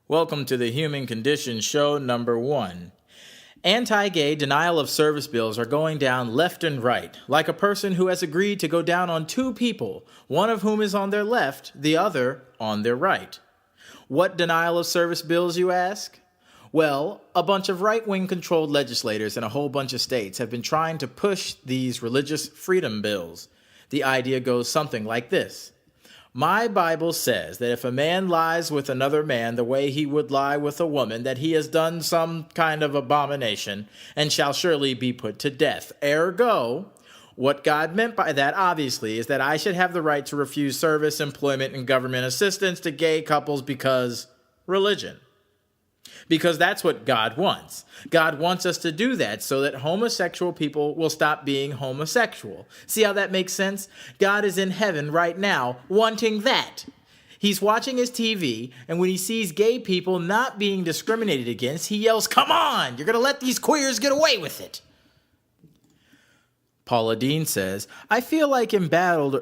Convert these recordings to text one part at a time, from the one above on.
Welcome to the Human Condition Show number 1. Anti-gay denial of service bills are going down left and right, like a person who has agreed to go down on two people, one of whom is on their left, the other on their right. What denial of service bills, you ask? Well, a bunch of right-wing controlled legislators in a whole bunch of states have been trying to push these religious freedom bills. The idea goes something like this. My Bible says that if a man lies with another man the way he would lie with a woman, that he has done some kind of abomination and shall surely be put to death. Ergo, what God meant by that, obviously, is that I should have the right to refuse service, employment, and government assistance to gay couples because religion. Because that's what God wants. God wants us to do that so that homosexual people will stop being homosexual. See how that makes sense? God is in heaven right now wanting that. He's watching his TV, and when he sees gay people not being discriminated against, he yells, "Come on, you're going to let these queers get away with it." Paula Deen says, I feel like embattled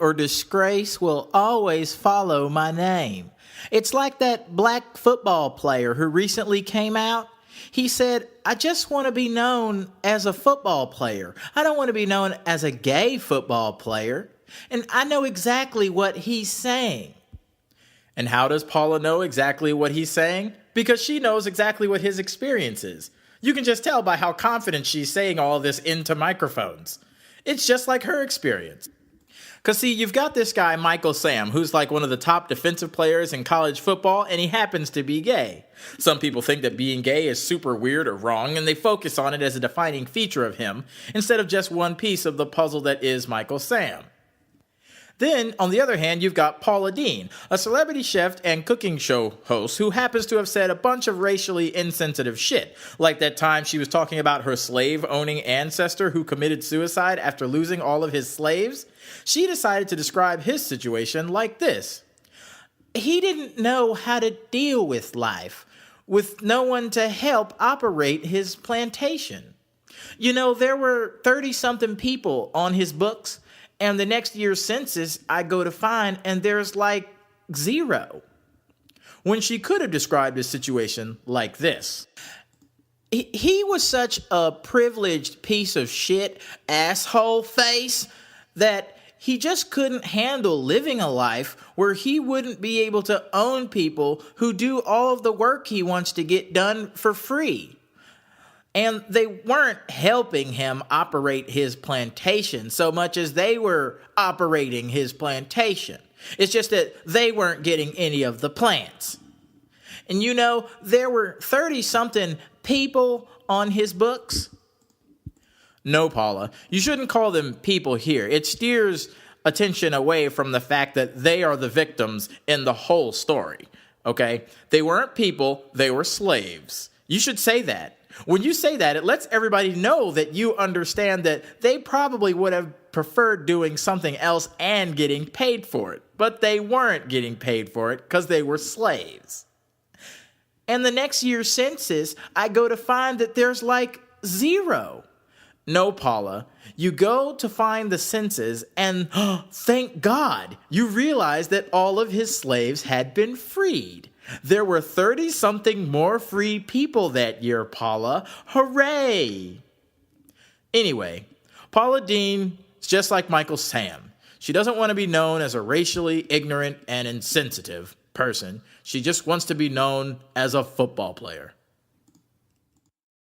or disgrace will always follow my name. It's like that black football player who recently came out. He said, I just want to be known as a football player. I don't want to be known as a gay football player. And I know exactly what he's saying. And how does Paula know exactly what he's saying? Because she knows exactly what his experience is. You can just tell by how confident she's saying all this into microphones. It's just like her experience. Because see, you've got this guy, Michael Sam, who's like one of the top defensive players in college football, and he happens to be gay. Some people think that being gay is super weird or wrong, and they focus on it as a defining feature of him, instead of just one piece of the puzzle that is Michael Sam. Then, on the other hand, you've got Paula Deen, a celebrity chef and cooking show host who happens to have said a bunch of racially insensitive shit, like that time she was talking about her slave-owning ancestor who committed suicide after losing all of his slaves. She decided to describe his situation like this. He didn't know how to deal with life, with no one to help operate his plantation. You know, there were 30-something people on his books, and the next year's census, I go to find, and there's like 0. When she could have described his situation like this. He was such a privileged piece of shit, asshole face, that he just couldn't handle living a life where he wouldn't be able to own people who do all of the work he wants to get done for free. And they weren't helping him operate his plantation so much as they were operating his plantation. It's just that they weren't getting any of the plants. And you know, there were 30-something people on his books. No, Paula, you shouldn't call them people here. It steers attention away from the fact that they are the victims in the whole story, okay? They weren't people, they were slaves. You should say that. When you say that, it lets everybody know that you understand that they probably would have preferred doing something else and getting paid for it. But they weren't getting paid for it because they were slaves. And the next year's census, I go to find that there's like 0. No, Paula, you go to find the census and thank God, you realize that all of his slaves had been freed. There were 30-something more free people that year, Paula. Hooray! Anyway, Paula Deen is just like Michael Sam. She doesn't want to be known as a racially ignorant and insensitive person. She just wants to be known as a football player.